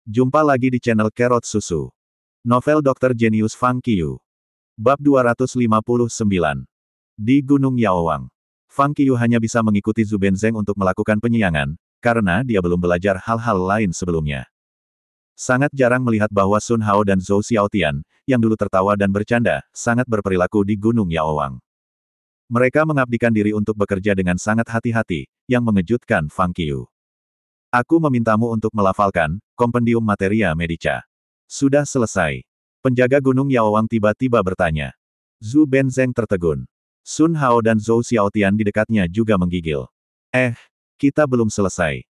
Jumpa lagi di channel Kerot Susu. Novel Dr. Genius Fang Qiu. Bab 259. Di Gunung Yaowang. Fang Qiu hanya bisa mengikuti Zhu Benzeng untuk melakukan penyiangan, karena dia belum belajar hal-hal lain sebelumnya. Sangat jarang melihat bahwa Sun Hao dan Zhou Xiaotian, yang dulu tertawa dan bercanda, sangat berperilaku di Gunung Yaowang. Mereka mengabdikan diri untuk bekerja dengan sangat hati-hati, yang mengejutkan Fang Qiu. Aku memintamu untuk melafalkan Kompendium Materia Medica. Sudah selesai. Penjaga Gunung Yaowang tiba-tiba bertanya. Zhu Benzeng tertegun. Sun Hao dan Zhou Xiaotian di dekatnya juga menggigil. Kita belum selesai.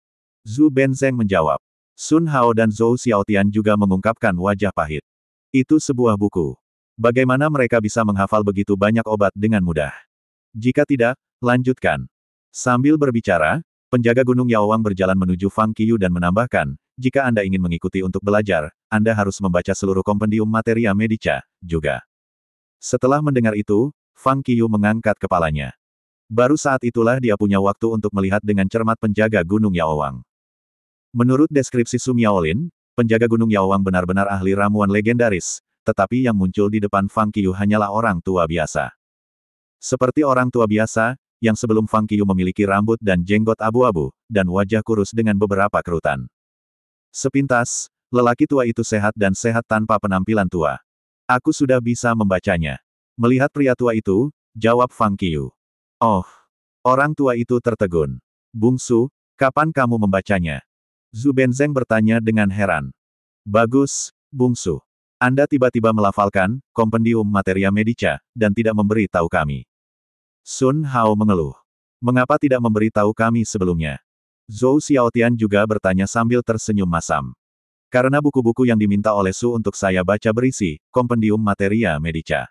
Zhu Benzeng menjawab. Sun Hao dan Zhou Xiaotian juga mengungkapkan wajah pahit. Itu sebuah buku. Bagaimana mereka bisa menghafal begitu banyak obat dengan mudah? Jika tidak, lanjutkan. Sambil berbicara, penjaga Gunung Yaowang berjalan menuju Fang Qiu dan menambahkan, jika Anda ingin mengikuti untuk belajar, Anda harus membaca seluruh Kompendium Materia Medica, juga. Setelah mendengar itu, Fang Qiu mengangkat kepalanya. Baru saat itulah dia punya waktu untuk melihat dengan cermat penjaga Gunung Yaowang. Menurut deskripsi Su Miaolin, penjaga Gunung Yaowang benar-benar ahli ramuan legendaris, tetapi yang muncul di depan Fang Qiu hanyalah orang tua biasa. Seperti orang tua biasa, yang sebelum Fang Qiu memiliki rambut dan jenggot abu-abu, dan wajah kurus dengan beberapa kerutan. Sepintas, lelaki tua itu sehat dan sehat tanpa penampilan tua. Aku sudah bisa membacanya. Melihat pria tua itu, jawab Fang Qiu. Oh, orang tua itu tertegun. Bungsu, kapan kamu membacanya? Zhu Benzeng bertanya dengan heran. Bagus, Bungsu. Anda tiba-tiba melafalkan Kompendium Materia Medica, dan tidak memberi tahu kami. Sun Hao mengeluh. Mengapa tidak memberi tahu kami sebelumnya? Zhou Xiaotian juga bertanya sambil tersenyum masam. Karena buku-buku yang diminta oleh Su untuk saya baca berisi Kompendium Materia Medica.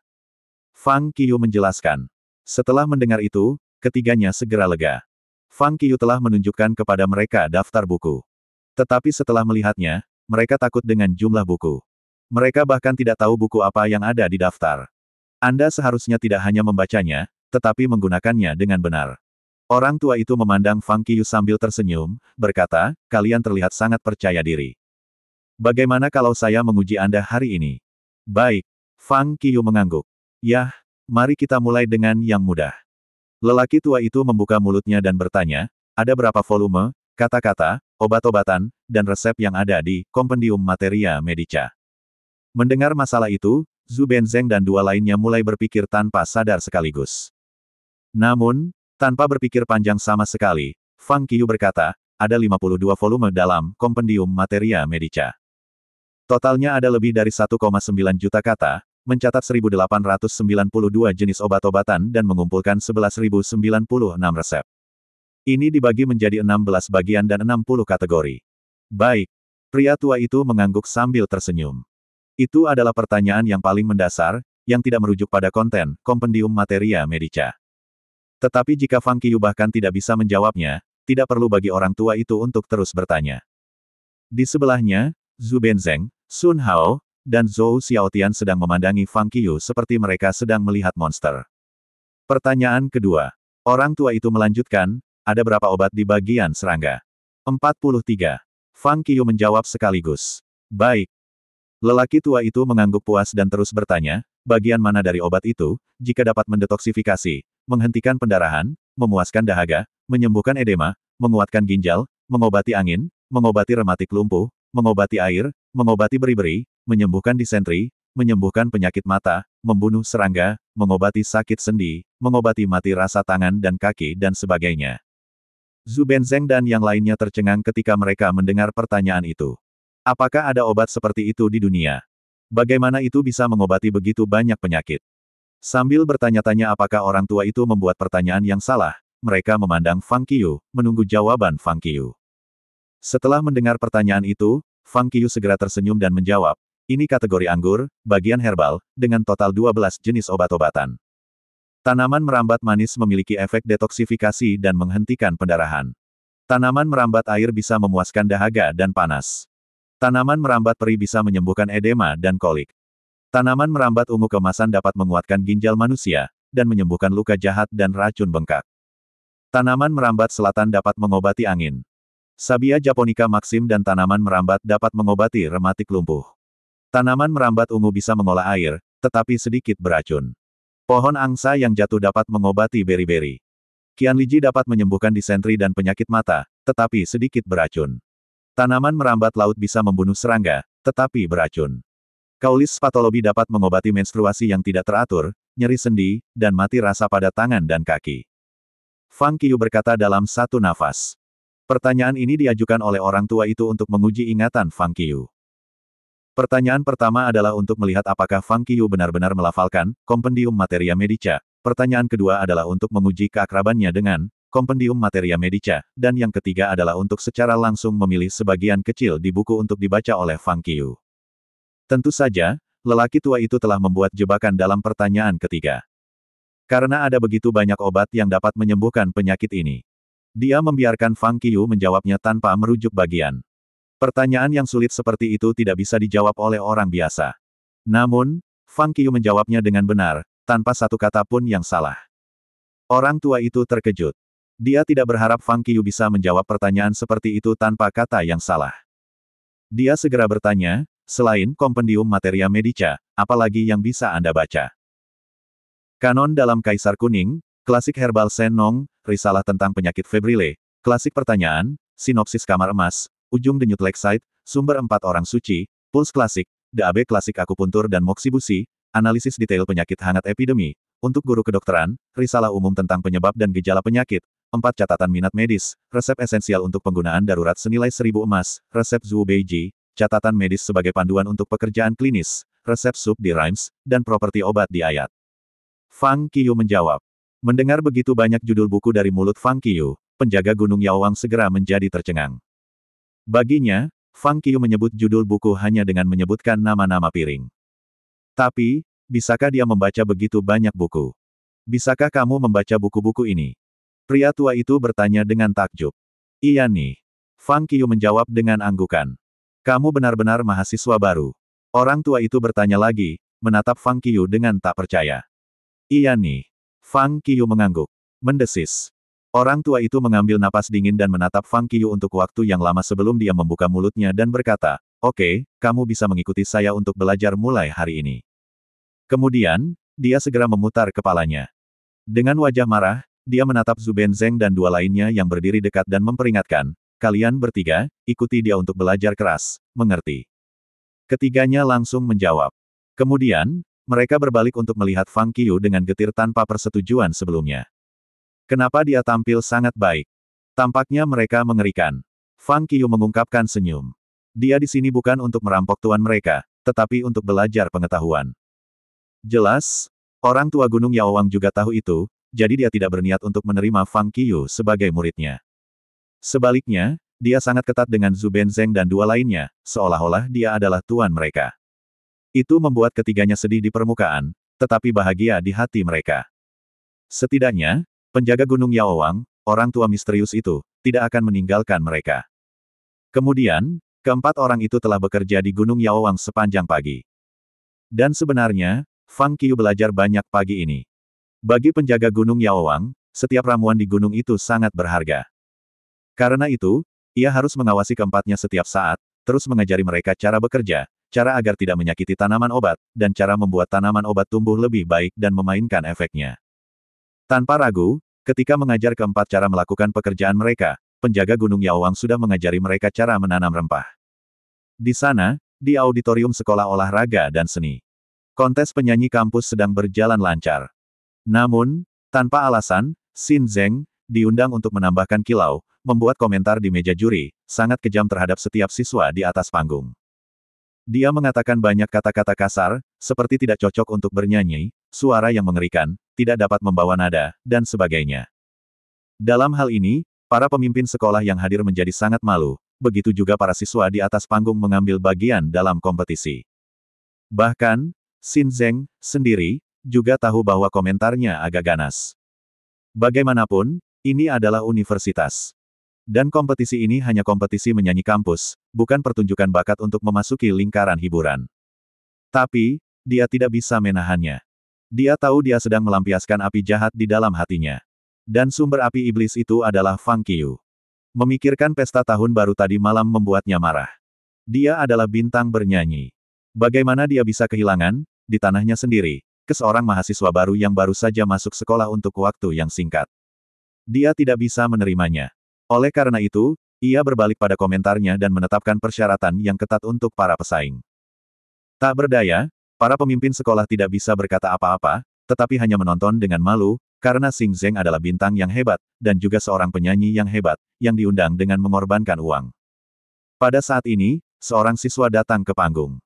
Fang Qiu menjelaskan. Setelah mendengar itu, ketiganya segera lega. Fang Qiu telah menunjukkan kepada mereka daftar buku. Tetapi setelah melihatnya, mereka takut dengan jumlah buku. Mereka bahkan tidak tahu buku apa yang ada di daftar. Anda seharusnya tidak hanya membacanya, tetapi menggunakannya dengan benar. Orang tua itu memandang Fang Qiu sambil tersenyum, berkata, kalian terlihat sangat percaya diri. Bagaimana kalau saya menguji Anda hari ini? Baik. Fang Qiu mengangguk. Yah, mari kita mulai dengan yang mudah. Lelaki tua itu membuka mulutnya dan bertanya, ada berapa volume, kata-kata, obat-obatan, dan resep yang ada di Kompendium Materia Medica? Mendengar masalah itu, Zhu Benzeng dan dua lainnya mulai berpikir tanpa sadar sekaligus. Namun, tanpa berpikir panjang sama sekali, Fang Qiu berkata, ada 52 volume dalam Kompendium Materia Medica. Totalnya ada lebih dari 1,9 juta kata, mencatat 1892 jenis obat-obatan dan mengumpulkan 11.096 resep. Ini dibagi menjadi 16 bagian dan 60 kategori. Baik. Pria tua itu mengangguk sambil tersenyum. Itu adalah pertanyaan yang paling mendasar, yang tidak merujuk pada konten Kompendium Materia Medica. Tetapi jika Fang Qiu bahkan tidak bisa menjawabnya, tidak perlu bagi orang tua itu untuk terus bertanya. Di sebelahnya, Zhu Benzeng, Sun Hao, dan Zhou Xiaotian sedang memandangi Fang Qiu seperti mereka sedang melihat monster. Pertanyaan kedua. Orang tua itu melanjutkan, ada berapa obat di bagian serangga? 43. Fang Qiu menjawab sekaligus. Baik. Lelaki tua itu mengangguk puas dan terus bertanya, bagian mana dari obat itu, jika dapat mendetoksifikasi, menghentikan pendarahan, memuaskan dahaga, menyembuhkan edema, menguatkan ginjal, mengobati angin, mengobati rematik lumpuh, mengobati air, mengobati beri-beri, menyembuhkan disentri, menyembuhkan penyakit mata, membunuh serangga, mengobati sakit sendi, mengobati mati rasa tangan dan kaki dan sebagainya. Zhu Benzeng dan yang lainnya tercengang ketika mereka mendengar pertanyaan itu. Apakah ada obat seperti itu di dunia? Bagaimana itu bisa mengobati begitu banyak penyakit? Sambil bertanya-tanya apakah orang tua itu membuat pertanyaan yang salah, mereka memandang Fang Qiu, menunggu jawaban Fang Qiu. Setelah mendengar pertanyaan itu, Fang Qiu segera tersenyum dan menjawab, ini kategori anggur, bagian herbal, dengan total 12 jenis obat-obatan. Tanaman merambat manis memiliki efek detoksifikasi dan menghentikan pendarahan. Tanaman merambat air bisa memuaskan dahaga dan panas. Tanaman merambat peri bisa menyembuhkan edema dan kolik. Tanaman merambat ungu keemasan dapat menguatkan ginjal manusia, dan menyembuhkan luka jahat dan racun bengkak. Tanaman merambat selatan dapat mengobati angin. Sabia japonica maxim dan tanaman merambat dapat mengobati rematik lumpuh. Tanaman merambat ungu bisa mengolah air, tetapi sedikit beracun. Pohon angsa yang jatuh dapat mengobati beri-beri. Qianliji dapat menyembuhkan disentri dan penyakit mata, tetapi sedikit beracun. Tanaman merambat laut bisa membunuh serangga, tetapi beracun. Kaulis spatolobi dapat mengobati menstruasi yang tidak teratur, nyeri sendi, dan mati rasa pada tangan dan kaki. Fang Qiu berkata dalam satu nafas. Pertanyaan ini diajukan oleh orang tua itu untuk menguji ingatan Fang Qiu. Pertanyaan pertama adalah untuk melihat apakah Fang Qiu benar-benar melafalkan Compendium Materia Medica. Pertanyaan kedua adalah untuk menguji keakrabannya dengan Compendium Materia Medica, dan yang ketiga adalah untuk secara langsung memilih sebagian kecil di buku untuk dibaca oleh Fang Qiu. Tentu saja, lelaki tua itu telah membuat jebakan dalam pertanyaan ketiga. Karena ada begitu banyak obat yang dapat menyembuhkan penyakit ini. Dia membiarkan Fang Qiu menjawabnya tanpa merujuk bagian. Pertanyaan yang sulit seperti itu tidak bisa dijawab oleh orang biasa. Namun, Fang Qiu menjawabnya dengan benar, tanpa satu kata pun yang salah. Orang tua itu terkejut. Dia tidak berharap Fang Qiu bisa menjawab pertanyaan seperti itu tanpa kata yang salah. Dia segera bertanya, selain Compendium Materia Medica, apalagi yang bisa Anda baca? Kanon dalam Kaisar Kuning, Klasik Herbal Sen Nong, Risalah tentang Penyakit Febrile, Klasik Pertanyaan, Sinopsis Kamar Emas, Ujung Denyut Lakeside, Sumber 4 Orang Suci, Puls Klasik, DAB Klasik Akupuntur dan Moksibusi, Analisis Detail Penyakit Hangat Epidemi, untuk Guru Kedokteran, Risalah Umum tentang Penyebab dan Gejala Penyakit, 4 Catatan Minat Medis, Resep Esensial untuk Penggunaan Darurat senilai 1000 emas, Resep Zhu Beiji, Catatan Medis sebagai Panduan untuk Pekerjaan Klinis, Resep Sup di Rhymes, dan Properti Obat di Ayat. Fang Qiu menjawab. Mendengar begitu banyak judul buku dari mulut Fang Qiu, penjaga Gunung Yaowang segera menjadi tercengang. Baginya, Fang Qiu menyebut judul buku hanya dengan menyebutkan nama-nama piring. Tapi, bisakah dia membaca begitu banyak buku? Bisakah kamu membaca buku-buku ini? Pria tua itu bertanya dengan takjub. Iya nih. Fang Qiu menjawab dengan anggukan. Kamu benar-benar mahasiswa baru. Orang tua itu bertanya lagi, menatap Fang Qiu dengan tak percaya. Iya nih. Fang Qiu mengangguk. Mendesis. Orang tua itu mengambil napas dingin dan menatap Fang Qiu untuk waktu yang lama sebelum dia membuka mulutnya dan berkata, "Oke, kamu bisa mengikuti saya untuk belajar mulai hari ini." Kemudian, dia segera memutar kepalanya. Dengan wajah marah, dia menatap Zhu Benzeng dan dua lainnya yang berdiri dekat dan memperingatkan, "Kalian bertiga, ikuti dia untuk belajar keras, mengerti?" Ketiganya langsung menjawab. Kemudian, mereka berbalik untuk melihat Fang Qiu dengan getir tanpa persetujuan sebelumnya. Kenapa dia tampil sangat baik? Tampaknya mereka mengerikan. Fang Qiu mengungkapkan senyum. Dia di sini bukan untuk merampok tuan mereka, tetapi untuk belajar pengetahuan. Jelas, orang tua Gunung Yaowang juga tahu itu, jadi dia tidak berniat untuk menerima Fang Qiu sebagai muridnya. Sebaliknya, dia sangat ketat dengan Zhu Benzeng dan dua lainnya, seolah-olah dia adalah tuan mereka. Itu membuat ketiganya sedih di permukaan, tetapi bahagia di hati mereka. Setidaknya, penjaga Gunung Yaowang, orang tua misterius itu, tidak akan meninggalkan mereka. Kemudian, keempat orang itu telah bekerja di Gunung Yaowang sepanjang pagi. Dan sebenarnya, Fang Qiu belajar banyak pagi ini. Bagi penjaga Gunung Yaowang, setiap ramuan di gunung itu sangat berharga. Karena itu, ia harus mengawasi keempatnya setiap saat, terus mengajari mereka cara bekerja, cara agar tidak menyakiti tanaman obat, dan cara membuat tanaman obat tumbuh lebih baik dan memainkan efeknya. Tanpa ragu, ketika mengajar keempat cara melakukan pekerjaan mereka, penjaga Gunung Yaowang sudah mengajari mereka cara menanam rempah. Di sana, di auditorium sekolah olahraga dan seni, kontes penyanyi kampus sedang berjalan lancar. Namun, tanpa alasan, Xin Zeng diundang untuk menambahkan kilau, membuat komentar di meja juri, sangat kejam terhadap setiap siswa di atas panggung. Dia mengatakan banyak kata-kata kasar, seperti tidak cocok untuk bernyanyi, suara yang mengerikan, tidak dapat membawa nada, dan sebagainya. Dalam hal ini, para pemimpin sekolah yang hadir menjadi sangat malu, begitu juga para siswa di atas panggung mengambil bagian dalam kompetisi. Bahkan, Xin Zeng sendiri juga tahu bahwa komentarnya agak ganas. Bagaimanapun, ini adalah universitas. Dan kompetisi ini hanya kompetisi menyanyi kampus, bukan pertunjukan bakat untuk memasuki lingkaran hiburan. Tapi, dia tidak bisa menahannya. Dia tahu dia sedang melampiaskan api jahat di dalam hatinya. Dan sumber api iblis itu adalah Fang Qiu. Memikirkan pesta tahun baru tadi malam membuatnya marah. Dia adalah bintang bernyanyi. Bagaimana dia bisa kehilangan, di tanahnya sendiri, ke seorang mahasiswa baru yang baru saja masuk sekolah untuk waktu yang singkat. Dia tidak bisa menerimanya. Oleh karena itu, ia berbalik pada komentarnya dan menetapkan persyaratan yang ketat untuk para pesaing. Tak berdaya, para pemimpin sekolah tidak bisa berkata apa-apa, tetapi hanya menonton dengan malu, karena Xing Zeng adalah bintang yang hebat, dan juga seorang penyanyi yang hebat, yang diundang dengan mengorbankan uang. Pada saat ini, seorang siswa datang ke panggung.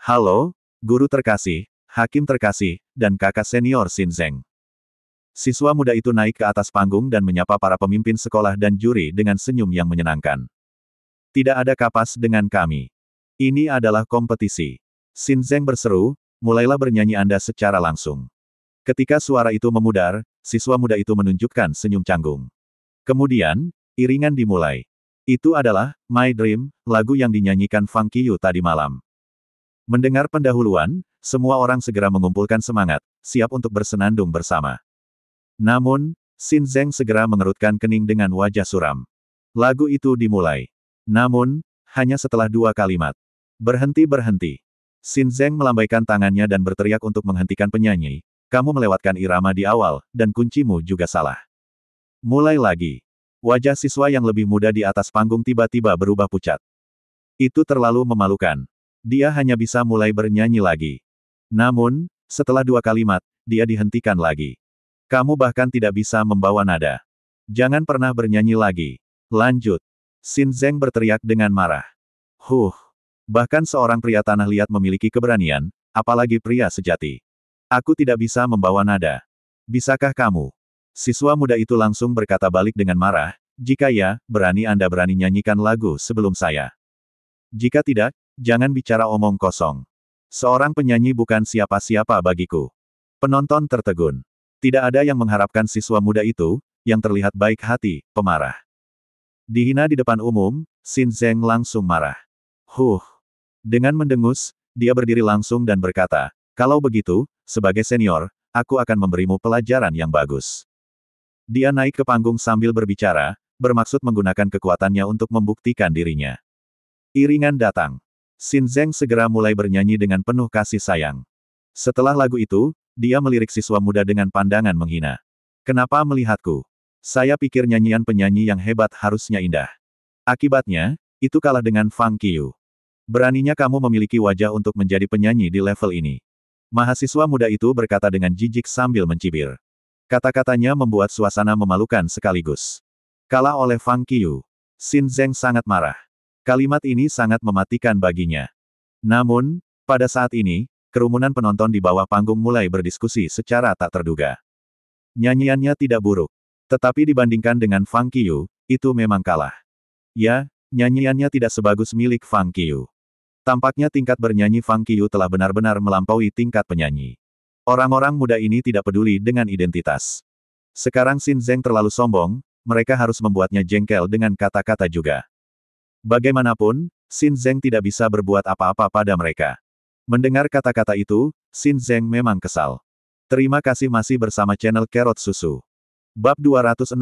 Halo, guru terkasih, hakim terkasih, dan kakak senior Xing Zeng. Siswa muda itu naik ke atas panggung dan menyapa para pemimpin sekolah dan juri dengan senyum yang menyenangkan. Tidak ada kapas dengan kami. Ini adalah kompetisi. Xing Zeng berseru, mulailah bernyanyi Anda secara langsung. Ketika suara itu memudar, siswa muda itu menunjukkan senyum canggung. Kemudian, iringan dimulai. Itu adalah My Dream, lagu yang dinyanyikan Fang Qiyu tadi malam. Mendengar pendahuluan, semua orang segera mengumpulkan semangat, siap untuk bersenandung bersama. Namun, Xing Zeng segera mengerutkan kening dengan wajah suram. Lagu itu dimulai. Namun, hanya setelah 2 kalimat. Berhenti. Xing Zeng melambaikan tangannya dan berteriak untuk menghentikan penyanyi. Kamu melewatkan irama di awal, dan kuncimu juga salah. Mulai lagi. Wajah siswa yang lebih muda di atas panggung tiba-tiba berubah pucat. Itu terlalu memalukan. Dia hanya bisa mulai bernyanyi lagi. Namun, setelah 2 kalimat, dia dihentikan lagi. Kamu bahkan tidak bisa membawa nada. Jangan pernah bernyanyi lagi. Lanjut. Xing Zeng berteriak dengan marah. Bahkan seorang pria tanah liat memiliki keberanian, apalagi pria sejati. Aku tidak bisa membawa nada. Bisakah kamu? Siswa muda itu langsung berkata balik dengan marah, jika ya, berani Anda berani nyanyikan lagu sebelum saya. Jika tidak, jangan bicara omong kosong. Seorang penyanyi bukan siapa-siapa bagiku. Penonton tertegun. Tidak ada yang mengharapkan siswa muda itu, yang terlihat baik hati, pemarah. Dihina di depan umum, Xing Zeng langsung marah. Dengan mendengus, dia berdiri langsung dan berkata, kalau begitu, sebagai senior, aku akan memberimu pelajaran yang bagus. Dia naik ke panggung sambil berbicara, bermaksud menggunakan kekuatannya untuk membuktikan dirinya. Iringan datang. Xing Zeng segera mulai bernyanyi dengan penuh kasih sayang. Setelah lagu itu, dia melirik siswa muda dengan pandangan menghina. Kenapa melihatku? Saya pikir nyanyian penyanyi yang hebat harusnya indah. Akibatnya, itu kalah dengan Fang Qiyu. Beraninya kamu memiliki wajah untuk menjadi penyanyi di level ini. Mahasiswa muda itu berkata dengan jijik sambil mencibir. Kata-katanya membuat suasana memalukan sekaligus. Kalah oleh Fang Qiyu. Xing Zeng sangat marah. Kalimat ini sangat mematikan baginya. Namun, pada saat ini, kerumunan penonton di bawah panggung mulai berdiskusi secara tak terduga. Nyanyiannya tidak buruk. Tetapi dibandingkan dengan Fang Qiyu, itu memang kalah. Ya, nyanyiannya tidak sebagus milik Fang Qiyu. Tampaknya tingkat bernyanyi Fang Qiyu telah benar-benar melampaui tingkat penyanyi. Orang-orang muda ini tidak peduli dengan identitas. Sekarang Xing Zeng terlalu sombong, mereka harus membuatnya jengkel dengan kata-kata juga. Bagaimanapun, Xing Zeng tidak bisa berbuat apa-apa pada mereka. Mendengar kata-kata itu, Xing Zeng memang kesal. Terima kasih masih bersama channel Carrot Susu. Bab 260.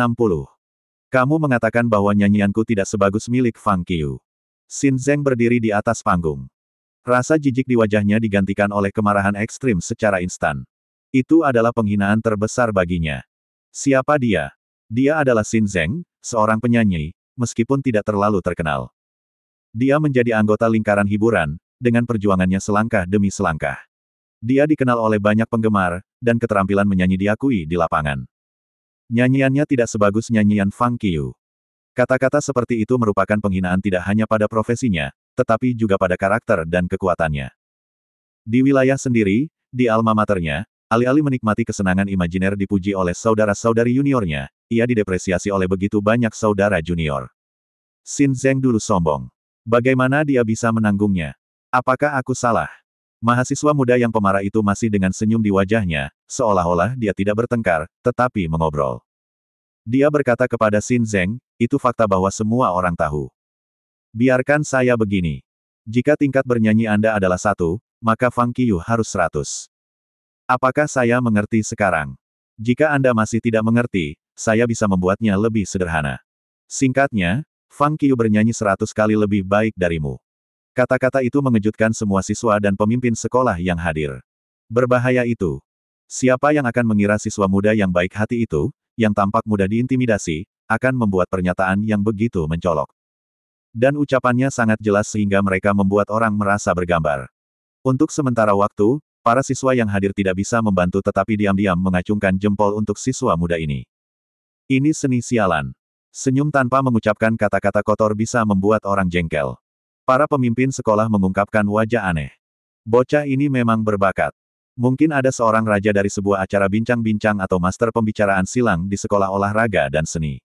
Kamu mengatakan bahwa nyanyianku tidak sebagus milik Fang Qiyu. Xing Zeng berdiri di atas panggung. Rasa jijik di wajahnya digantikan oleh kemarahan ekstrim secara instan. Itu adalah penghinaan terbesar baginya. Siapa dia? Dia adalah Xing Zeng, seorang penyanyi, meskipun tidak terlalu terkenal. Dia menjadi anggota lingkaran hiburan, dengan perjuangannya selangkah demi selangkah. Dia dikenal oleh banyak penggemar, dan keterampilan menyanyi diakui di lapangan. Nyanyiannya tidak sebagus nyanyian Fang Qiyu. Kata-kata seperti itu merupakan penghinaan tidak hanya pada profesinya, tetapi juga pada karakter dan kekuatannya. Di wilayah sendiri, di alma maternya, alih-alih menikmati kesenangan imajiner dipuji oleh saudara-saudari juniornya, ia didepresiasi oleh begitu banyak saudara junior. Xing Zeng dulu sombong. Bagaimana dia bisa menanggungnya? Apakah aku salah? Mahasiswa muda yang pemarah itu masih dengan senyum di wajahnya, seolah-olah dia tidak bertengkar, tetapi mengobrol. Dia berkata kepada Xing Zeng, itu fakta bahwa semua orang tahu. Biarkan saya begini. Jika tingkat bernyanyi Anda adalah 1, maka Fang Qiyu harus 100. Apakah saya mengerti sekarang? Jika Anda masih tidak mengerti, saya bisa membuatnya lebih sederhana. Singkatnya, Fang Qiu bernyanyi 100 kali lebih baik darimu. Kata-kata itu mengejutkan semua siswa dan pemimpin sekolah yang hadir. Berbahaya itu. Siapa yang akan mengira siswa muda yang baik hati itu, yang tampak mudah diintimidasi, akan membuat pernyataan yang begitu mencolok. Dan ucapannya sangat jelas sehingga mereka membuat orang merasa bergambar. Untuk sementara waktu, para siswa yang hadir tidak bisa membantu tetapi diam-diam mengacungkan jempol untuk siswa muda ini. Ini seni sialan. Senyum tanpa mengucapkan kata-kata kotor bisa membuat orang jengkel. Para pemimpin sekolah mengungkapkan wajah aneh. Bocah ini memang berbakat. Mungkin ada seorang raja dari sebuah acara bincang-bincang atau master pembicaraan silang di sekolah olahraga dan seni.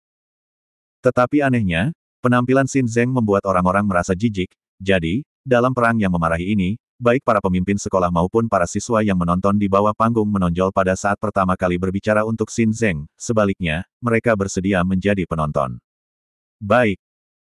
Tetapi anehnya, penampilan Xin Zeng membuat orang-orang merasa jijik, jadi, dalam perang yang memarahi ini, baik para pemimpin sekolah maupun para siswa yang menonton di bawah panggung menonjol pada saat pertama kali berbicara untuk Xin Zeng, sebaliknya, mereka bersedia menjadi penonton. Baik.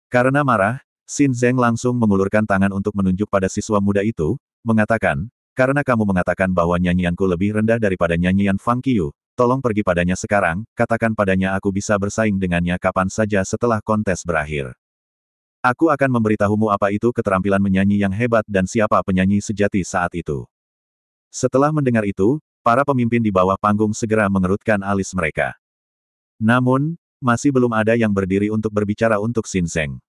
Karena marah, Xin Zeng langsung mengulurkan tangan untuk menunjuk pada siswa muda itu, mengatakan, karena kamu mengatakan bahwa nyanyianku lebih rendah daripada nyanyian Fang Qiu, tolong pergi padanya sekarang, katakan padanya aku bisa bersaing dengannya kapan saja setelah kontes berakhir. Aku akan memberitahumu apa itu keterampilan menyanyi yang hebat dan siapa penyanyi sejati saat itu. Setelah mendengar itu, para pemimpin di bawah panggung segera mengerutkan alis mereka. Namun, masih belum ada yang berdiri untuk berbicara untuk Xin Zeng.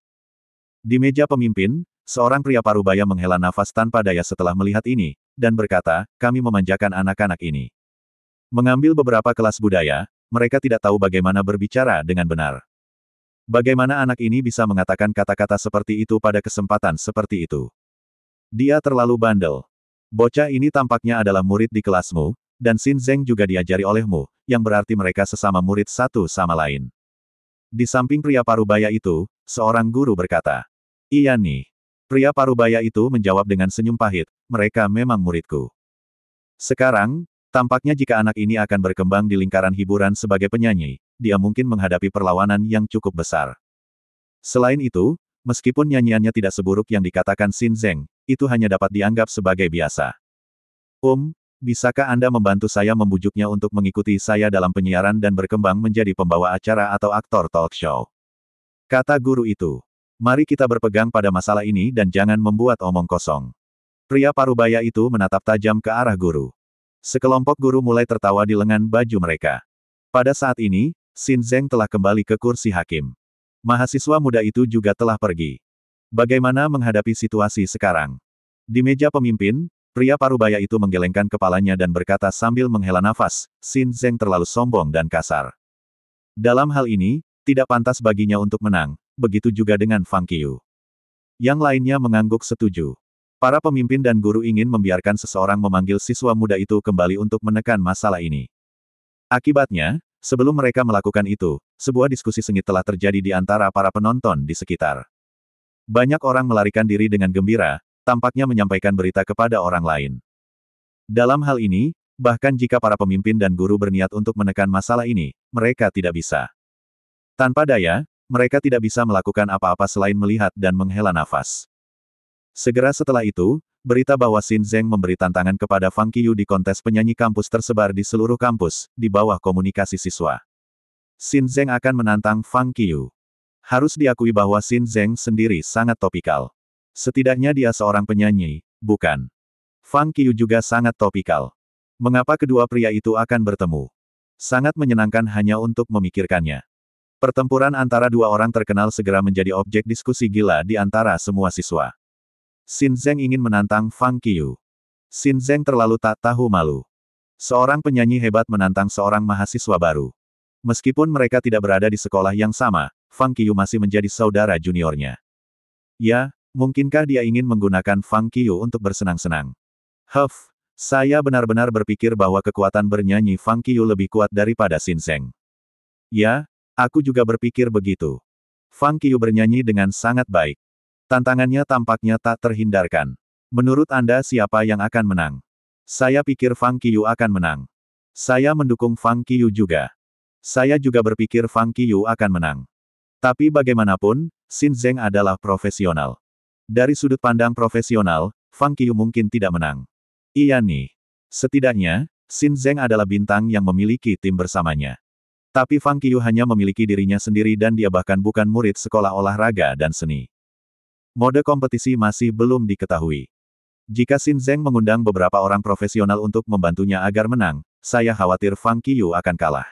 Di meja pemimpin, seorang pria parubaya menghela nafas tanpa daya setelah melihat ini, dan berkata, kami memanjakan anak-anak ini. Mengambil beberapa kelas budaya, mereka tidak tahu bagaimana berbicara dengan benar. Bagaimana anak ini bisa mengatakan kata-kata seperti itu pada kesempatan seperti itu? Dia terlalu bandel. Bocah ini tampaknya adalah murid di kelasmu, dan Xin Zeng juga diajari olehmu, yang berarti mereka sesama murid satu sama lain. Di samping pria parubaya itu, seorang guru berkata, iya nih. Pria parubaya itu menjawab dengan senyum pahit, mereka memang muridku. Sekarang, tampaknya jika anak ini akan berkembang di lingkaran hiburan sebagai penyanyi, dia mungkin menghadapi perlawanan yang cukup besar. Selain itu, meskipun nyanyiannya tidak seburuk yang dikatakan Xin Zeng, itu hanya dapat dianggap sebagai biasa. Bisakah Anda membantu saya membujuknya untuk mengikuti saya dalam penyiaran dan berkembang menjadi pembawa acara atau aktor talk show? Kata guru itu. Mari kita berpegang pada masalah ini dan jangan membuat omong kosong. Pria parubaya itu menatap tajam ke arah guru. Sekelompok guru mulai tertawa di lengan baju mereka. Pada saat ini, Xin Zeng telah kembali ke kursi hakim. Mahasiswa muda itu juga telah pergi. Bagaimana menghadapi situasi sekarang? Di meja pemimpin, pria parubaya itu menggelengkan kepalanya dan berkata sambil menghela nafas, Xin Zeng terlalu sombong dan kasar. Dalam hal ini, tidak pantas baginya untuk menang. Begitu juga dengan Fang Qiu. Yang lainnya mengangguk setuju. Para pemimpin dan guru ingin membiarkan seseorang memanggil siswa muda itu kembali untuk menekan masalah ini. Akibatnya, sebelum mereka melakukan itu, sebuah diskusi sengit telah terjadi di antara para penonton di sekitar. Banyak orang melarikan diri dengan gembira, tampaknya menyampaikan berita kepada orang lain. Dalam hal ini, bahkan jika para pemimpin dan guru berniat untuk menekan masalah ini, mereka tidak bisa. Tanpa daya, mereka tidak bisa melakukan apa-apa selain melihat dan menghela nafas. Segera setelah itu, berita bahwa Xin Zeng memberi tantangan kepada Fang Qiu di kontes penyanyi kampus tersebar di seluruh kampus, di bawah komunikasi siswa. Xin Zeng akan menantang Fang Qiu. Harus diakui bahwa Xin Zeng sendiri sangat topikal. Setidaknya dia seorang penyanyi, bukan? Fang Qiu juga sangat topikal. Mengapa kedua pria itu akan bertemu? Sangat menyenangkan hanya untuk memikirkannya. Pertempuran antara dua orang terkenal segera menjadi objek diskusi gila di antara semua siswa. Xin Zeng ingin menantang Fang Qiu. Xin Zeng terlalu tak tahu malu. Seorang penyanyi hebat menantang seorang mahasiswa baru. Meskipun mereka tidak berada di sekolah yang sama, Fang Qiu masih menjadi saudara juniornya. Ya, mungkinkah dia ingin menggunakan Fang Qiu untuk bersenang-senang? Saya benar-benar berpikir bahwa kekuatan bernyanyi Fang Qiu lebih kuat daripada Xin Zeng. Ya, aku juga berpikir begitu. Fang Qiu bernyanyi dengan sangat baik. Tantangannya tampaknya tak terhindarkan. Menurut Anda siapa yang akan menang? Saya pikir Fang Qiu akan menang. Saya mendukung Fang Qiu juga. Saya juga berpikir Fang Qiu akan menang. Tapi bagaimanapun, Xin Zeng adalah profesional. Dari sudut pandang profesional, Fang Qiu mungkin tidak menang. Iya nih. Setidaknya, Xin Zeng adalah bintang yang memiliki tim bersamanya. Tapi Fang Qiu hanya memiliki dirinya sendiri dan dia bahkan bukan murid sekolah olahraga dan seni. Mode kompetisi masih belum diketahui. Jika Xin Zeng mengundang beberapa orang profesional untuk membantunya agar menang, saya khawatir Fang Qiu akan kalah.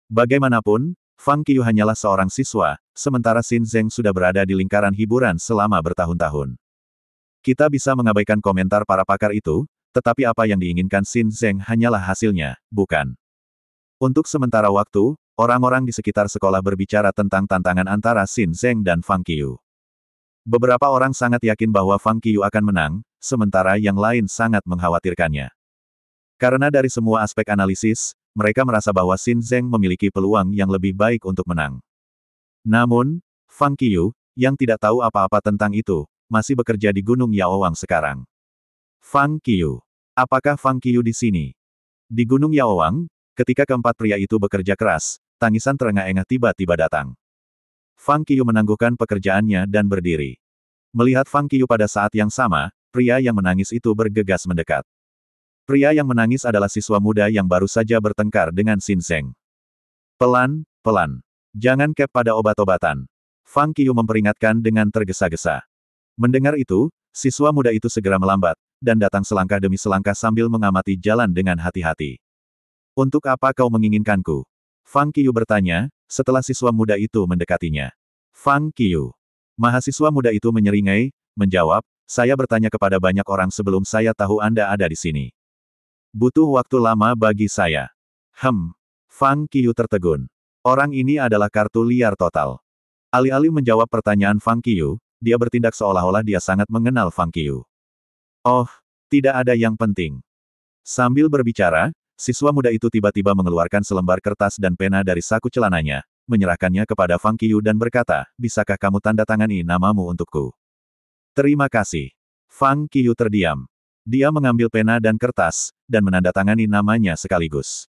Bagaimanapun, Fang Qiu hanyalah seorang siswa, sementara Xin Zeng sudah berada di lingkaran hiburan selama bertahun-tahun. Kita bisa mengabaikan komentar para pakar itu, tetapi apa yang diinginkan Xin Zeng hanyalah hasilnya, bukan? Untuk sementara waktu, orang-orang di sekitar sekolah berbicara tentang tantangan antara Xin Zeng dan Fang Qiu. Beberapa orang sangat yakin bahwa Fang Qiu akan menang, sementara yang lain sangat mengkhawatirkannya. Karena dari semua aspek analisis, mereka merasa bahwa Xin Zeng memiliki peluang yang lebih baik untuk menang. Namun, Fang Qiu, yang tidak tahu apa-apa tentang itu, masih bekerja di Gunung Yaowang sekarang. Fang Qiu. Apakah Fang Qiu di sini? Di Gunung Yaowang, ketika keempat pria itu bekerja keras, tangisan terengah-engah tiba-tiba datang. Fang Qiu menangguhkan pekerjaannya dan berdiri. Melihat Fang Qiu pada saat yang sama, pria yang menangis itu bergegas mendekat. Pria yang menangis adalah siswa muda yang baru saja bertengkar dengan Xin Zeng. Pelan, pelan. Jangan kep pada obat-obatan. Fang Qiu memperingatkan dengan tergesa-gesa. Mendengar itu, siswa muda itu segera melambat, dan datang selangkah demi selangkah sambil mengamati jalan dengan hati-hati. Untuk apa kau menginginkanku? Fang Qiu bertanya, setelah siswa muda itu mendekatinya. Fang Qiu. Mahasiswa muda itu menyeringai, menjawab, saya bertanya kepada banyak orang sebelum saya tahu Anda ada di sini. Butuh waktu lama bagi saya. Fang Qiu tertegun. Orang ini adalah kartu liar total. Alih-alih menjawab pertanyaan Fang Qiu, dia bertindak seolah-olah dia sangat mengenal Fang Qiu. Oh, tidak ada yang penting. Sambil berbicara, siswa muda itu tiba-tiba mengeluarkan selembar kertas dan pena dari saku celananya, menyerahkannya kepada Fang Qiu dan berkata, bisakah kamu tanda tangani namamu untukku? Terima kasih. Fang Qiu terdiam. Dia mengambil pena dan kertas, dan menandatangani namanya sekaligus.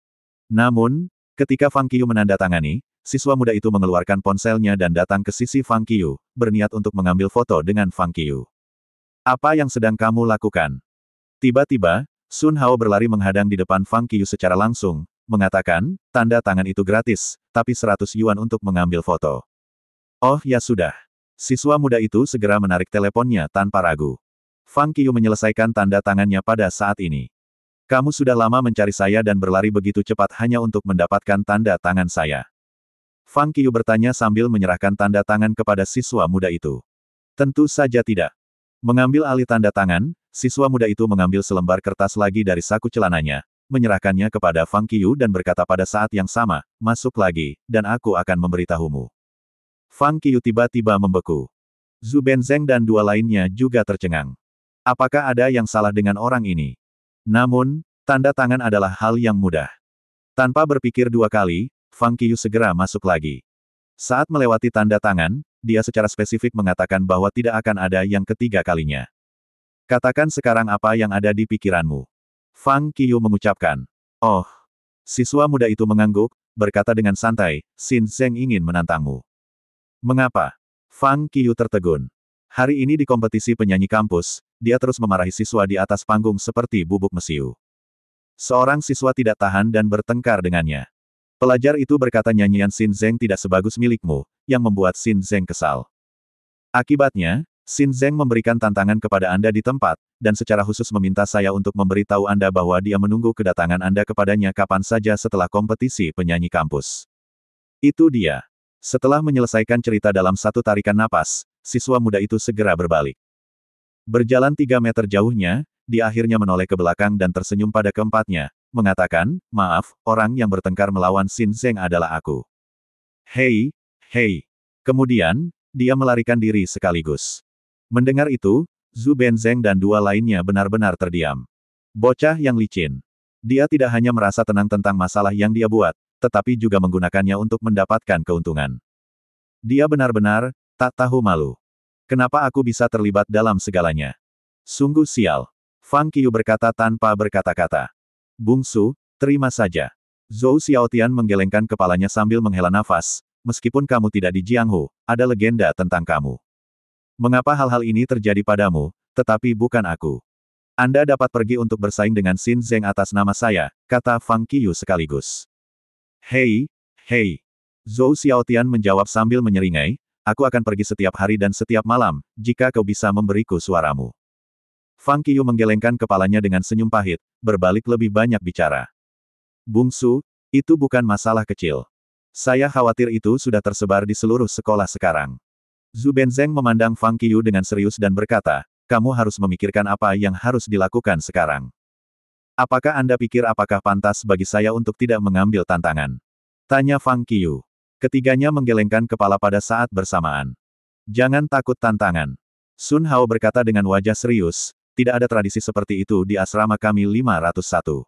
Namun, ketika Fang Qiu menandatangani, siswa muda itu mengeluarkan ponselnya dan datang ke sisi Fang Qiu, berniat untuk mengambil foto dengan Fang Qiu. Apa yang sedang kamu lakukan? Tiba-tiba, Sun Hao berlari menghadang di depan Fang Qiu secara langsung, mengatakan, tanda tangan itu gratis, tapi 100 yuan untuk mengambil foto. Oh ya sudah. Siswa muda itu segera menarik teleponnya tanpa ragu. Fang Qiu menyelesaikan tanda tangannya pada saat ini. Kamu sudah lama mencari saya dan berlari begitu cepat hanya untuk mendapatkan tanda tangan saya. Fang Qiu bertanya sambil menyerahkan tanda tangan kepada siswa muda itu. Tentu saja tidak. Mengambil alih tanda tangan, siswa muda itu mengambil selembar kertas lagi dari saku celananya, menyerahkannya kepada Fang Qiu dan berkata pada saat yang sama, masuk lagi, dan aku akan memberitahumu. Fang Qiu tiba-tiba membeku. Zhu Benzeng dan dua lainnya juga tercengang. Apakah ada yang salah dengan orang ini? Namun, tanda tangan adalah hal yang mudah. Tanpa berpikir dua kali, Fang Qiu segera masuk lagi. Saat melewati tanda tangan, dia secara spesifik mengatakan bahwa tidak akan ada yang ketiga kalinya. Katakan sekarang apa yang ada di pikiranmu. Fang Qiu mengucapkan. Oh. Siswa muda itu mengangguk, berkata dengan santai, Xin Zeng ingin menantangmu. Mengapa? Fang Qiu tertegun. Hari ini di kompetisi penyanyi kampus, dia terus memarahi siswa di atas panggung seperti bubuk mesiu. Seorang siswa tidak tahan dan bertengkar dengannya. Pelajar itu berkata nyanyian Xin Zeng tidak sebagus milikmu, yang membuat Xin Zeng kesal. Akibatnya, Xin Zeng memberikan tantangan kepada Anda di tempat, dan secara khusus meminta saya untuk memberitahu Anda bahwa dia menunggu kedatangan Anda kepadanya kapan saja setelah kompetisi penyanyi kampus. Itu dia. Setelah menyelesaikan cerita dalam satu tarikan napas, siswa muda itu segera berbalik. Berjalan 3 meter jauhnya, dia akhirnya menoleh ke belakang dan tersenyum pada keempatnya, mengatakan, maaf, orang yang bertengkar melawan Xin Zeng adalah aku. Hei, hei. Kemudian, dia melarikan diri sekaligus. Mendengar itu, Zhu Benzeng dan dua lainnya benar-benar terdiam. Bocah yang licin. Dia tidak hanya merasa tenang tentang masalah yang dia buat, tetapi juga menggunakannya untuk mendapatkan keuntungan. Dia benar-benar tak tahu malu. Kenapa aku bisa terlibat dalam segalanya? Sungguh sial. Fang Qiu berkata tanpa berkata-kata. Bungsu, terima saja. Zhou Xiaotian menggelengkan kepalanya sambil menghela nafas. Meskipun kamu tidak di Jianghu, ada legenda tentang kamu. Mengapa hal-hal ini terjadi padamu, tetapi bukan aku? Anda dapat pergi untuk bersaing dengan Xin Zeng atas nama saya, kata Fang Qiu sekaligus. Hei, Hei! Zhou Xiaotian menjawab sambil menyeringai, aku akan pergi setiap hari dan setiap malam, jika kau bisa memberiku suaramu. Fang Qiyu menggelengkan kepalanya dengan senyum pahit, berbalik lebih banyak bicara. Bungsu, itu bukan masalah kecil. Saya khawatir itu sudah tersebar di seluruh sekolah sekarang. Zhu Benzeng memandang Fang Qiyu dengan serius dan berkata, kamu harus memikirkan apa yang harus dilakukan sekarang. Apakah Anda pikir apakah pantas bagi saya untuk tidak mengambil tantangan? Tanya Fang Qiyu. Ketiganya menggelengkan kepala pada saat bersamaan. Jangan takut tantangan. Sun Hao berkata dengan wajah serius, tidak ada tradisi seperti itu di asrama kami 501.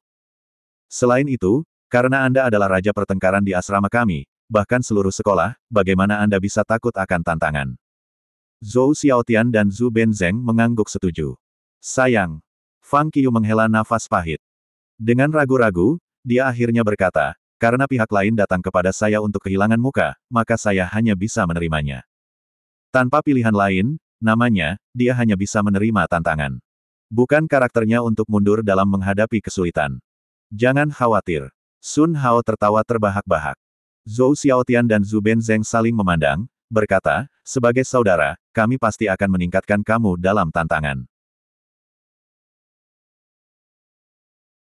Selain itu, karena Anda adalah raja pertengkaran di asrama kami, bahkan seluruh sekolah, bagaimana Anda bisa takut akan tantangan? Zhou Xiaotian dan Zhu Benzeng mengangguk setuju. Sayang. Fang Qiyu menghela nafas pahit. Dengan ragu-ragu, dia akhirnya berkata, karena pihak lain datang kepada saya untuk kehilangan muka, maka saya hanya bisa menerimanya. Tanpa pilihan lain, namanya, dia hanya bisa menerima tantangan. Bukan karakternya untuk mundur dalam menghadapi kesulitan. Jangan khawatir. Sun Hao tertawa terbahak-bahak. Zhou Xiaotian dan Zhu Benzeng saling memandang, berkata, sebagai saudara, kami pasti akan meningkatkan kamu dalam tantangan.